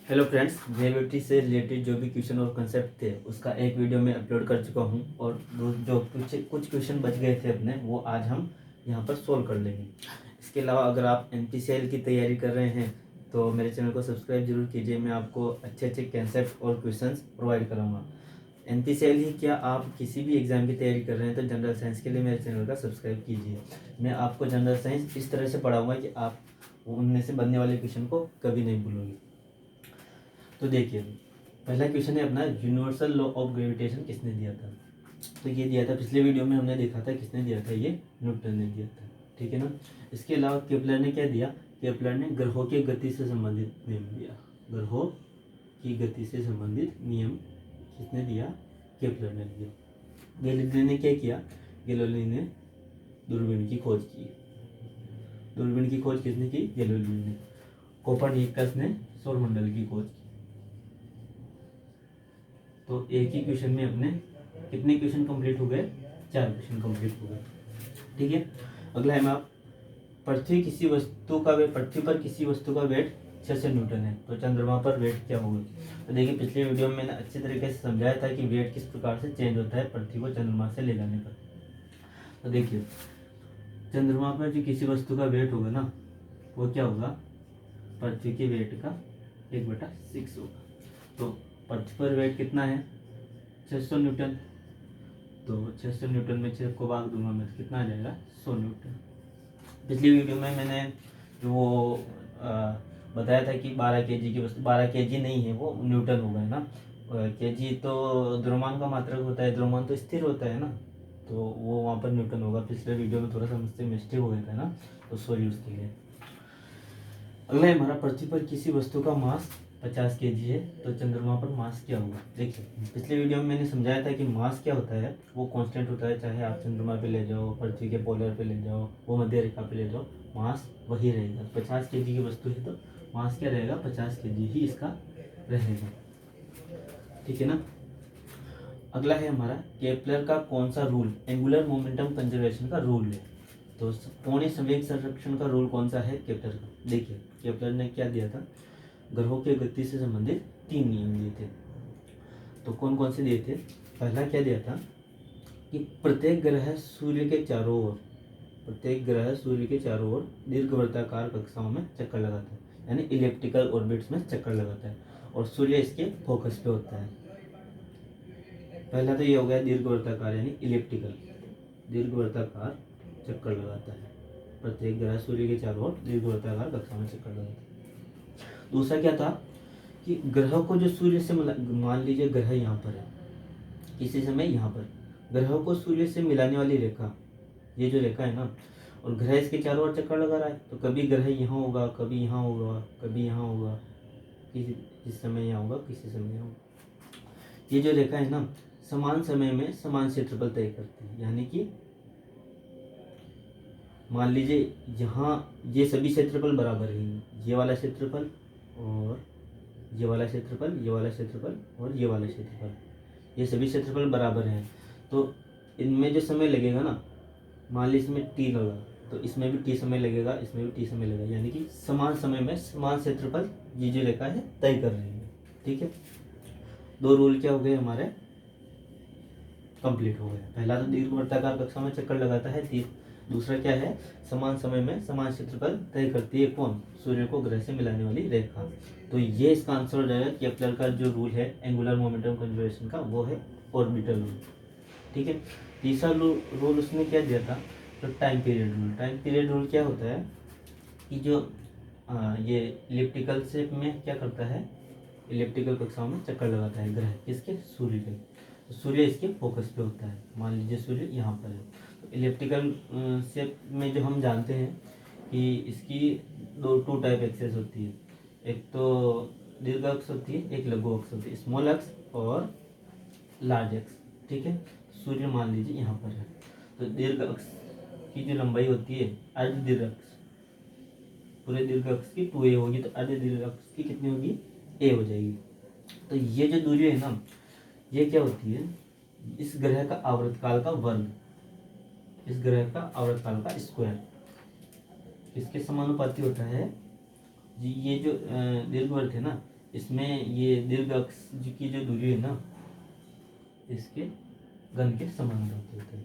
Hello friends, gravity से related जो भी क्वेश्चन और कंसेप्ट थे उसका एक वीडियो में अपलोड कर चुका हूं और जो कुछ क्वेश्चन बच गए थे अपने वो आज हम यहां पर सोल्व कर लेंगे। इसके अलावा अगर आप NPCL की तैयारी कर रहे हैं तो मेरे चैनल को सब्सक्राइब जरूर कीजिए। मैं आपको अच्छे अच्छे कंसेप्ट और क्वेश्चन प्रोवाइड कराऊँगा। NPCL ही क्या, आप किसी भी एग्ज़ाम की तैयारी कर रहे हैं तो जनरल साइंस के लिए मेरे चैनल का सब्सक्राइब कीजिए। मैं आपको जनरल साइंस इस तरह से पढ़ाऊँगा कि आप उनमें से बनने वाले क्वेश्चन को कभी नहीं भूलोगे। तो देखिए, पहला क्वेश्चन है अपना, यूनिवर्सल लॉ ऑफ ग्रेविटेशन किसने दिया था। तो ये दिया था, पिछले वीडियो में हमने देखा था किसने दिया था, ये न्यूटन ने दिया था। ठीक है ना। इसके अलावा केपलर ने क्या दिया, केपलर ने ग्रहों की गति से संबंधित नियम दिया। ग्रहों की गति से संबंधित नियम किसने दिया, केपलर ने दिया। गैलीलियो ने क्या किया, गैलीलियो ने दूरबीन की खोज की। दूरबीन की खोज किसने की, गैलीलियो ने। कोपरनिकस ने सौरमंडल की खोज की। तो एक ही क्वेश्चन में अपने कितने क्वेश्चन कंप्लीट हो गए, 4 क्वेश्चन कंप्लीट हो गए। ठीक है। अगला है आप, पृथ्वी पर किसी वस्तु का वेट 600 न्यूटन है, तो चंद्रमा पर वेट क्या होगा। तो देखिए, पिछले वीडियो में मैंने अच्छे तरीके से समझाया था कि वेट किस प्रकार से चेंज होता है पृथ्वी को चंद्रमा से ले जाने पर। तो देखिए, चंद्रमा पर जो किसी वस्तु का वेट होगा ना, वो क्या होगा, पृथ्वी के वेट का 1/6 होगा। तो पृथ्वी पर वेट कितना है, 600 न्यूटन। तो 600 न्यूटन में 6 को भाग दूंगा मैं तो कितना आ जाएगा, 100 न्यूटन। पिछली वीडियो में मैंने वो बताया था कि 12 केजी की वस्तु, 12 केजी नहीं है, वो न्यूटन होगा ना। केजी तो द्रव्यमान का मात्रक होता है, द्रव्यमान तो स्थिर होता है ना, तो वो वहाँ पर न्यूटन होगा। पिछले वीडियो में थोड़ा सा मुझसे मिस्टेक हो गया था ना, तो सॉरी उसके लिए। अगला है हमारा, पृथ्वी पर किसी वस्तु का मास 50 केजी है, तो चंद्रमा पर मास क्या होगा। देखिए, पिछले वीडियो में मैंने समझाया था कि मास क्या होता है, वो कांस्टेंट होता है। चाहे आप चंद्रमा पे ले जाओ, पृथ्वी के पोलर पे ले जाओ, वो मध्य रेखा पे ले जाओ, मास वही रहेगा। 50 केजी की वस्तु है तो मास क्या रहेगा, 50 केजी ही इसका रहेगा। ठीक है ना। अगला है हमारा, केपलर का कौन सा रूल एंगुलर मोमेंटम कंजर्वेशन का रूल है। तो कोणीय संवेग संरक्षण का रूल कौन सा है, केपलर का। देखिए, केपलर ने क्या दिया था, ग्रहों की गति से संबंधित 3 नियम दिए थे। तो कौन कौन से दिए थे। पहला क्या दिया था कि प्रत्येक ग्रह सूर्य के चारों ओर दीर्घवृत्ताकार कक्षाओं में चक्कर लगाता है, यानी इलिप्टिकल ऑर्बिट्स में चक्कर लगाता है, और सूर्य इसके फोकस पे होता है। पहला तो ये हो गया दीर्घवृत्ताकार, यानी इलिप्टिकल, दीर्घवृत्ताकार चक्कर लगाता है। प्रत्येक ग्रह सूर्य के चारों ओर दीर्घवृत्ताकार कक्षा में चक्कर लगाता है। दूसरा क्या था कि ग्रह को जो सूर्य से मान लीजिए ग्रह यहाँ पर है, किसी समय यहाँ पर ग्रह को सूर्य से मिलाने वाली रेखा, ये जो रेखा है ना, और ग्रह इसके चारों ओर चक्कर लगा रहा है, तो कभी ग्रह यहाँ होगा, कभी यहाँ होगा, कभी यहाँ होगा, किसी समय यहाँ होगा, किसी समय यहाँ होगा। ये जो रेखा है ना, समान समय में समान क्षेत्रफल तय करती है। यानी कि मान लीजिए यहाँ ये सभी क्षेत्रफल बराबर है, ये वाला क्षेत्रफल और ये वाला क्षेत्रफल, ये वाला क्षेत्रफल और ये वाला क्षेत्रफल, ये सभी क्षेत्रफल बराबर हैं। तो इनमें जो समय लगेगा ना, मान लीजिए इसमें टी लगा, तो इसमें भी टी समय लगेगा, इसमें भी टी समय लगेगा, यानी कि समान समय में समान क्षेत्रफल ये जो रेखा है तय कर रही है। ठीक है। 2 रूल क्या हो गए हमारे, कंप्लीट हो गया। पहला तो दीर्घवृत्ताकार कक्षा में चक्कर लगाता है तीर। दूसरा क्या है, समान समय में समान क्षेत्रफल तय करती है, कौन, सूर्य को ग्रह से मिलाने वाली रेखा। तो ये इसका आंसर हो जाएगा। केपलर का जो रूल है एंगुलर मोमेंटम कंजर्वेशन का, वो है ऑर्बिटल रूल। ठीक है। तीसरा रूल उसने क्या दिया था, तो time period rule. Time period rule क्या होता है कि जो ये इलिप्टिकल शेप में क्या करता है, इलिप्टिकल कक्षाओं में चक्कर लगाता है ग्रह, किसके, सूर्य के। तो सूर्य इसके फोकस पे होता है। मान लीजिए सूर्य यहाँ पर है, तो इलिप्टिकल शेप में जो हम जानते हैं कि इसकी 2 टाइप एक्सेस होती है। एक तो दीर्घ अक्ष होती है, एक लघु अक्ष होती है, स्मॉल अक्ष और लार्ज अक्ष। ठीक है। सूर्य मान लीजिए यहाँ पर है, तो दीर्घ अक्ष की जो लंबाई होती है, अर्ध दीर्घ अक्ष, पूरे दीर्घ अक्ष की 2a होगी, तो अर्ध दीर्घ अक्ष की कितनी होगी, a हो जाएगी। तो ये जो दूरी है ना, ये क्या होती है, इस ग्रह का आवर्तकाल का वर्ग, इस ग्रह का आवर्तकाल का स्क्वायर, इसके समानुपाती होता है। ये जो दीर्घवृत्त है ना, इसमें ये दीर्घ अक्ष की जो दूरी है ना, इसके घन के समानुपाती होता है।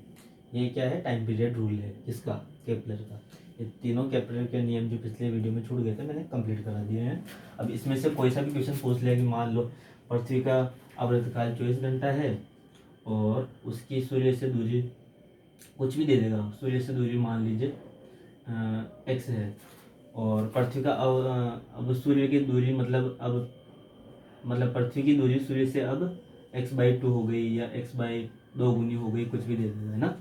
ये क्या है, टाइम पीरियड रूल है इसका, केपलर का। ये तीनों केपलर के नियम जो पिछले वीडियो में छूट गए थे मैंने कंप्लीट करा दिए हैं। अब इसमें से कोई सा भी क्वेश्चन पूछ लिया कि मान लो पृथ्वी का आवर्तकाल 24 घंटा है और उसकी सूर्य से दूरी कुछ भी दे देगा, सूर्य से दूरी मान लीजिए x है, और पृथ्वी का अब सूर्य की दूरी मतलब पृथ्वी की दूरी सूर्य से अब x/2 हो गई या x/2 गुनी हो गई, कुछ भी दे देगा, है ना।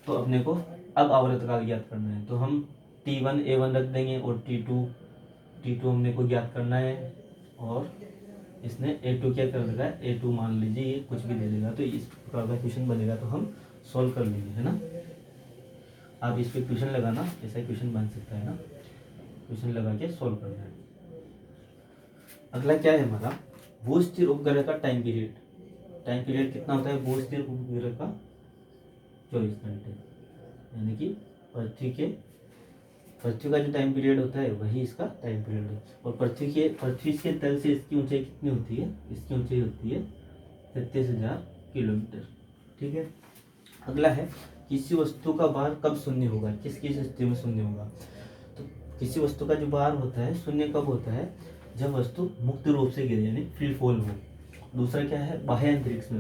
तो अपने को अब आवर्तकाल ज्ञात करना है, तो हम T1 A1 रख देंगे और T2 हमने को ज्ञात करना है, और इसने A2 क्या कर देगा, A2 मान लीजिए ये कुछ भी दे देगा। तो इस प्रकार का क्वेश्चन बनेगा तो हम सॉल्व कर लेंगे, है ना। आप इस पे क्वेश्चन लगाना, ऐसा क्वेश्चन बन सकता है ना, क्वेश्चन लगा के सॉल्व करना है। अगला क्या है हमारा, भू स्थिर उपग्रह का टाइम पीरियड। टाइम पीरियड कितना होता है भू स्थिर उपग्रह का, 24 घंटे, यानी कि पृथ्वी का जो टाइम पीरियड होता है वही इसका टाइम पीरियड है। और पृथ्वी के तल से इसकी ऊंचाई कितनी होती है, इसकी ऊंचाई होती है 33,000 किलोमीटर, ठीक है। अगला है, किसी वस्तु का भार कब शून्य होगा, किस स्थिति में शून्य होगा। तो किसी वस्तु का जो भार होता है शून्य कब होता है, जब वस्तु मुक्त रूप से गिरे, यानी फ्री फॉल हो। दूसरा क्या है, बाह्य अंतरिक्ष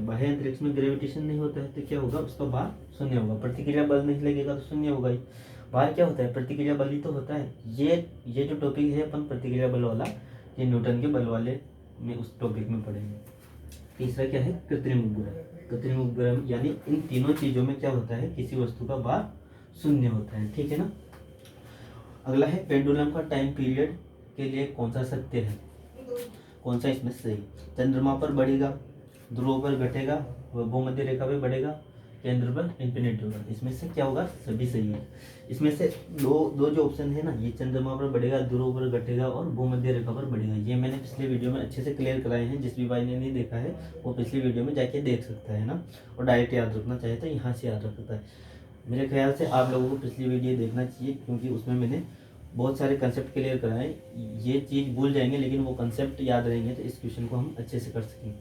में ग्रेविटेशन नहीं होता है, तो क्या होगा, उसका भार शून्य होगा। प्रतिक्रिया बल नहीं लगेगा तो शून्य होगा ही। भार क्या होता है, प्रतिक्रिया बल ही तो होता है। ये जो टॉपिक है अपन प्रतिक्रिया बल वाला, ये न्यूटन के बल वाले में उस टॉपिक में पढ़ेंगे। तीसरा क्या है, कृत्रिम उपग्रह, यानी इन तीनों चीजों में क्या होता है, किसी वस्तु का भार शून्य होता है, ठीक है ना। अगला है, पेंडुलम का टाइम पीरियड के लिए कौन सा सत्य है, कौन सा इसमें सही। चंद्रमा पर बढ़ेगा, ध्रुव पर घटेगा, वह भूमध्य रेखा पे बढ़ेगा, केंद्र पर इंफिनिटी होगा। इसमें से क्या होगा, सभी सही है। इसमें से दो जो ऑप्शन है ना, ये चंद्रमा पर बढ़ेगा, ध्रुव पर घटेगा और भूमध्य रेखा पर बढ़ेगा, ये मैंने पिछले वीडियो में अच्छे से क्लियर कराए हैं। जिस भी भाई ने नहीं देखा है वो पिछले वीडियो में जाके देख सकता है ना, और डायरेक्ट याद रखना चाहे तो यहाँ से याद रखता है। मेरे ख्याल से आप लोगों को पिछली वीडियो देखना चाहिए, क्योंकि उसमें मैंने बहुत सारे कंसेप्ट क्लियर कराए। ये चीज़ भूल जाएंगे लेकिन वो कंसेप्ट याद रहेंगे, तो इस क्वेश्चन को हम अच्छे से कर सकेंगे।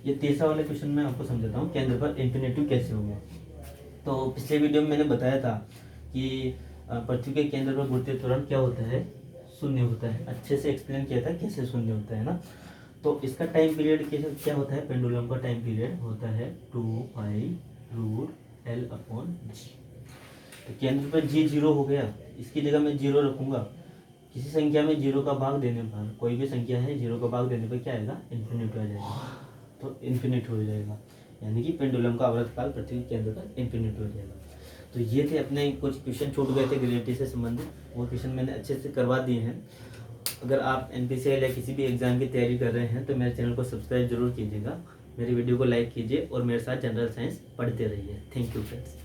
ये तीसरा वाला क्वेश्चन मैं आपको समझाता हूँ, केंद्र पर इंफिनिटी कैसे होगा। तो पिछले वीडियो में मैंने बताया था कि पृथ्वी के केंद्र पर गुरुत्वीय त्वरण क्या होता है, शून्य होता है। अच्छे से एक्सप्लेन किया था कैसे शून्य होता है ना। तो इसका टाइम पीरियड क्या होता है, पेंडुलम का टाइम पीरियड होता है 2π√L/g। तो केंद्र पर जी 0 हो गया, इसकी जगह मैं 0 रखूंगा। किसी संख्या में 0 का भाग देने पर, कोई भी संख्या है 0 का भाग देने पर क्या आएगा, इन्फिनिट आ जाएगा, तो इन्फिनिट हो जाएगा, यानी कि पेंडुलम का आवर्तकाल पृथ्वी के केंद्र पर इन्फिनिट हो जाएगा। तो ये थे अपने कुछ क्वेश्चन छूट गए थे ग्रेविटी से संबंधित, वो क्वेश्चन मैंने अच्छे से करवा दिए हैं। अगर आप NPCL या किसी भी एग्जाम की तैयारी कर रहे हैं तो मेरे चैनल को सब्सक्राइब जरूर कीजिएगा, मेरी वीडियो को लाइक कीजिए और मेरे साथ जनरल साइंस पढ़ते रहिए। Thank you friends.